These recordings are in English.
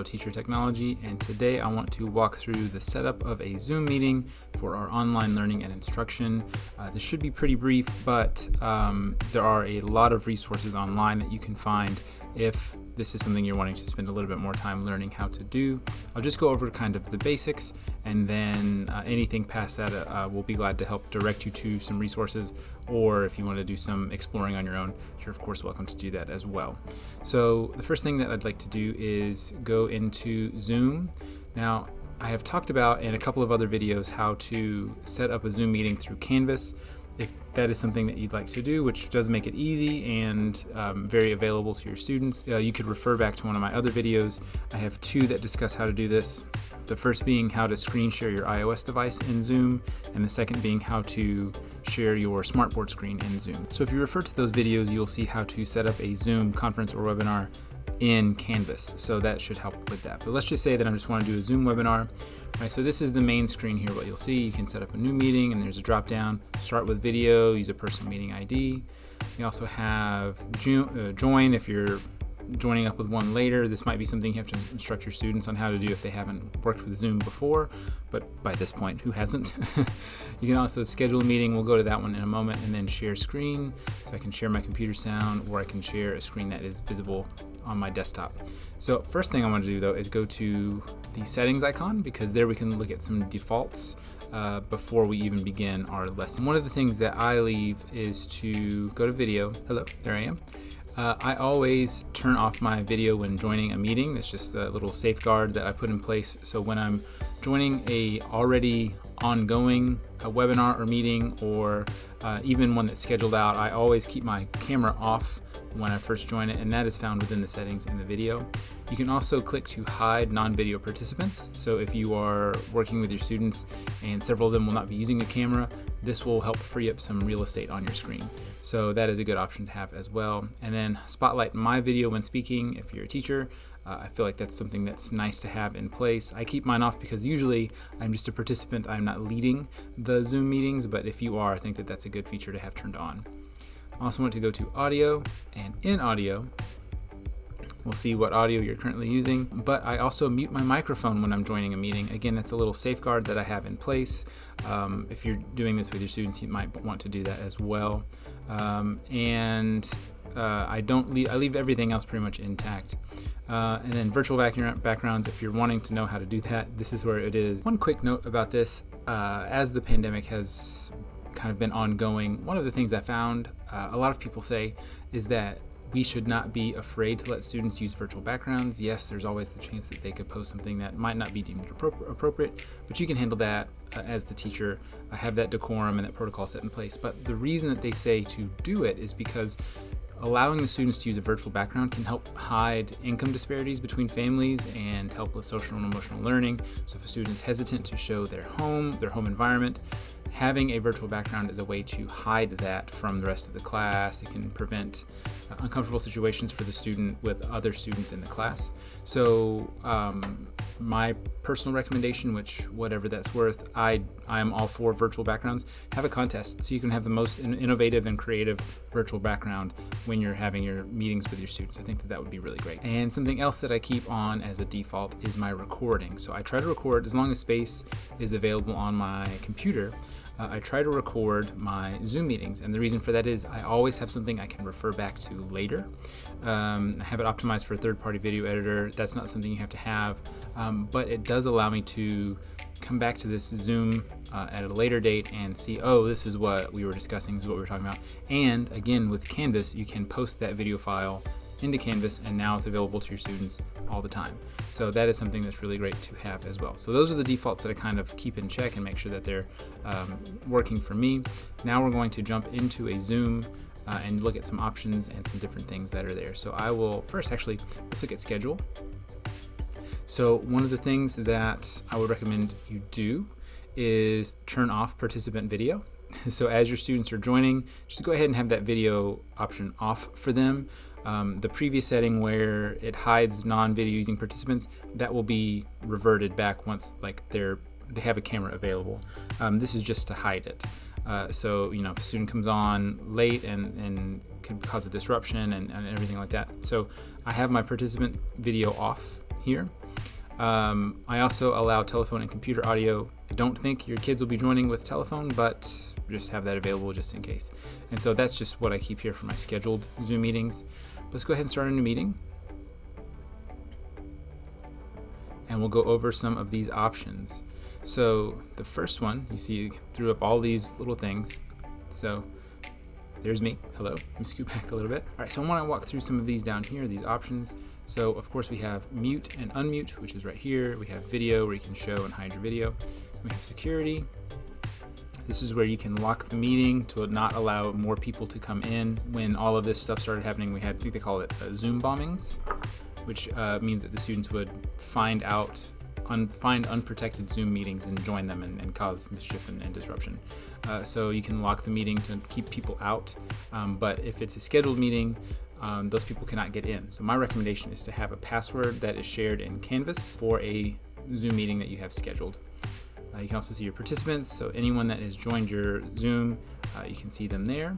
Teacher Technology, and today I want to walk through the setup of a Zoom meeting for our online learning and instruction. This should be pretty brief, but there are a lot of resources online that you can find if this is something you're wanting to spend a little bit more time learning how to do. I'll just go over kind of the basics, and then anything past that we'll be glad to help direct you to some resources, or if you want to do some exploring on your own, you're of course welcome to do that as well. So the first thing that I'd like to do is go into Zoom. Now, I have talked about in a couple of other videos how to set up a Zoom meeting through Canvas. If that is something that you'd like to do, which does make it easy and very available to your students, you could refer back to one of my other videos. I have two that discuss how to do this. The first being how to screen share your iOS device in Zoom, and the second being how to share your smartboard screen in Zoom. So if you refer to those videos, you'll see how to set up a Zoom conference or webinar in Canvas, so that should help with that. But let's just say that I just want to do a Zoom webinar. All right, so this is the main screen here. What you'll see, you can set up a new meeting, and there's a drop down. Start with video, use a personal meeting ID. You also have join if you're joining up with one later. This might be something you have to instruct your students on how to do if they haven't worked with Zoom before, but by this point, who hasn't? You can also schedule a meeting. We'll go to that one in a moment, and then share screen. So I can share my computer sound, or I can share a screen that is visible on my desktop. So first thing I want to do though is go to the settings icon, because there we can look at some defaults before we even begin our lesson. One of the things that I leave is to go to video. Hello, there I am. I always turn off my video when joining a meeting. It's just a little safeguard that I put in place. So when I'm joining a already ongoing webinar or meeting, or even one that's scheduled out, I always keep my camera off when I first join it, and that is found within the settings in the video. You can also click to hide non-video participants. So if you are working with your students and several of them will not be using a camera, this will help free up some real estate on your screen. So that is a good option to have as well. And then spotlight my video when speaking if you're a teacher. I feel like that's something that's nice to have in place. I keep mine off because usually I'm just a participant. I'm not leading the Zoom meetings, but if you are, I think that that's a good feature to have turned on. I also want to go to audio, and in audio, we'll see what audio you're currently using, but I also mute my microphone when I'm joining a meeting. Again, that's a little safeguard that I have in place. If you're doing this with your students, you might want to do that as well. I leave everything else pretty much intact. And then virtual backgrounds, if you're wanting to know how to do that, this is where it is. One quick note about this, as the pandemic has kind of been ongoing, one of the things I found a lot of people say is that we should not be afraid to let students use virtual backgrounds. Yes, there's always the chance that they could post something that might not be deemed appropriate, but you can handle that as the teacher. I have that decorum and that protocol set in place. But the reason that they say to do it is because allowing the students to use a virtual background can help hide income disparities between families and help with social and emotional learning. So if a student's hesitant to show their home environment, having a virtual background is a way to hide that from the rest of the class. It can prevent uncomfortable situations for the student with other students in the class. So my personal recommendation, which whatever that's worth, I am all for virtual backgrounds. Have a contest so you can have the most innovative and creative virtual background when you're having your meetings with your students. I think that would be really great. And something else that I keep on as a default is my recording. So I try to record as long as space is available on my computer. I try to record my Zoom meetings, and the reason for that is I always have something I can refer back to later. I have it optimized for a third-party video editor. That's not something you have to have, but it does allow me to come back to this Zoom at a later date and see, oh, this is what we were discussing, this is what we were talking about. And again, with Canvas, you can post that video file into Canvas, and now it's available to your students all the time. So that is something that's really great to have as well. So those are the defaults that I kind of keep in check and make sure that they're working for me. Now we're going to jump into a Zoom and look at some options and some different things that are there. So I will first let's look at schedule. So one of the things that I would recommend you do is turn off participant video. So as your students are joining, just go ahead and have that video option off for them. The previous setting where it hides non-video using participants, that will be reverted back once they have a camera available. This is just to hide it. So if a student comes on late and could cause a disruption and everything like that. So I have my participant video off here. I also allow telephone and computer audio. Don't think your kids will be joining with telephone, but just have that available just in case. And so that's just what I keep here for my scheduled Zoom meetings. Let's go ahead and start a new meeting. And we'll go over some of these options. So the first one, you see, threw up all these little things. So there's me. Hello. Let me scoot back a little bit. All right, so I want to walk through some of these down here, these options. So of course we have mute and unmute, which is right here. We have video, where you can show and hide your video. We have security. This is where you can lock the meeting to not allow more people to come in. When all of this stuff started happening, we had, I think they call it Zoom bombings, which means that the students would find unprotected Zoom meetings and join them and cause mischief and disruption. So you can lock the meeting to keep people out, but if it's a scheduled meeting, those people cannot get in. So my recommendation is to have a password that is shared in Canvas for a Zoom meeting that you have scheduled. You can also see your participants, so anyone that has joined your Zoom, you can see them there.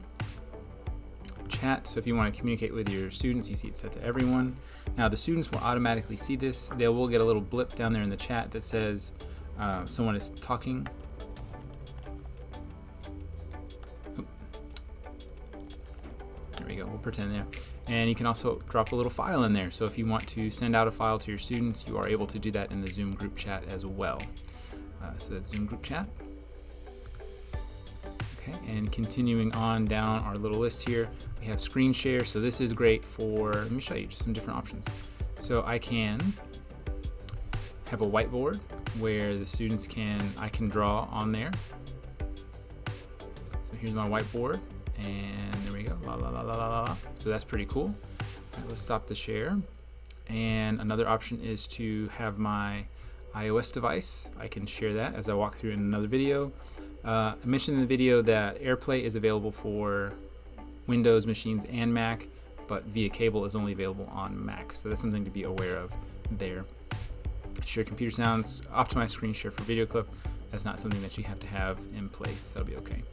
Chat, so if you want to communicate with your students, you see it set to everyone. Now the students will automatically see this. They will get a little blip down there in the chat that says someone is talking. There we go, we'll pretend there. And you can also drop a little file in there. So if you want to send out a file to your students, you are able to do that in the Zoom group chat as well. So that's Zoom group chat. Okay, and continuing on down our little list here, we have screen share. So this is great for, let me show you just some different options. So I can have a whiteboard where the students I can draw on there. So here's my whiteboard, and there we go, la la la la la la. So that's pretty cool. All right, let's stop the share. And another option is to have my iOS device. I can share that as I walk through in another video. I mentioned in the video that AirPlay is available for Windows machines and Mac, but via cable is only available on Mac. So that's something to be aware of there. Share computer sounds, optimize screen share for video clip. That's not something that you have to have in place. That'll be okay.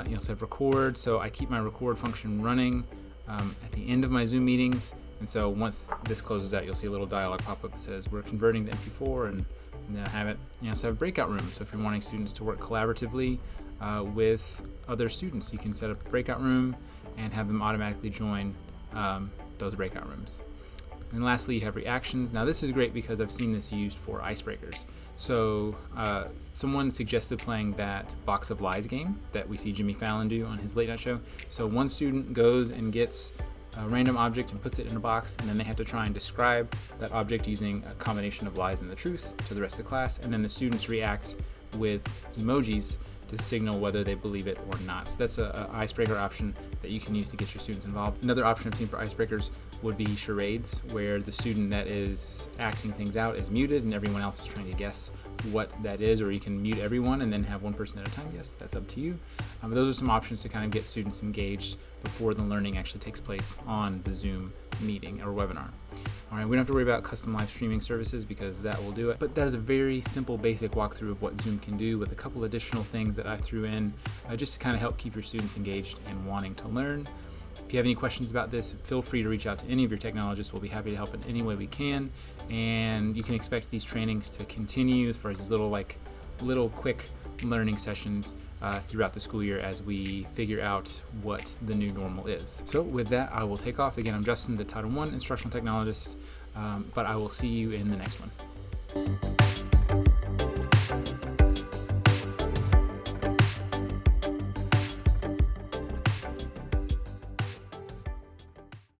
You also have record. So I keep my record function running at the end of my Zoom meetings. And so once this closes out, you'll see a little dialog pop up that says we're converting to MP4, and then I have it. You also have breakout rooms. So if you're wanting students to work collaboratively with other students, you can set up a breakout room and have them automatically join those breakout rooms. And lastly, you have reactions. Now this is great because I've seen this used for icebreakers. So someone suggested playing that Box of Lies game that we see Jimmy Fallon do on his late night show. So one student goes and gets a random object and puts it in a box, and then they have to try and describe that object using a combination of lies and the truth to the rest of the class, and then the students react with emojis to signal whether they believe it or not. So that's an icebreaker option that you can use to get your students involved. Another option I've seen for icebreakers would be charades, where the student that is acting things out is muted and everyone else is trying to guess what that is, or you can mute everyone and then have one person at a time guess. That's up to you. But those are some options to kind of get students engaged before the learning actually takes place on the Zoom meeting or webinar. All right, we don't have to worry about custom live streaming services because that will do it, but that is a very simple basic walkthrough of what Zoom can do with a couple additional things that I threw in just to kind of help keep your students engaged and wanting to learn. If you have any questions about this, feel free to reach out to any of your technologists. We'll be happy to help in any way we can, and you can expect these trainings to continue as far as these little quick learning sessions throughout the school year as we figure out what the new normal is. So with that, I will take off. Again, I'm Justin, the Title I Instructional Technologist, but I will see you in the next one.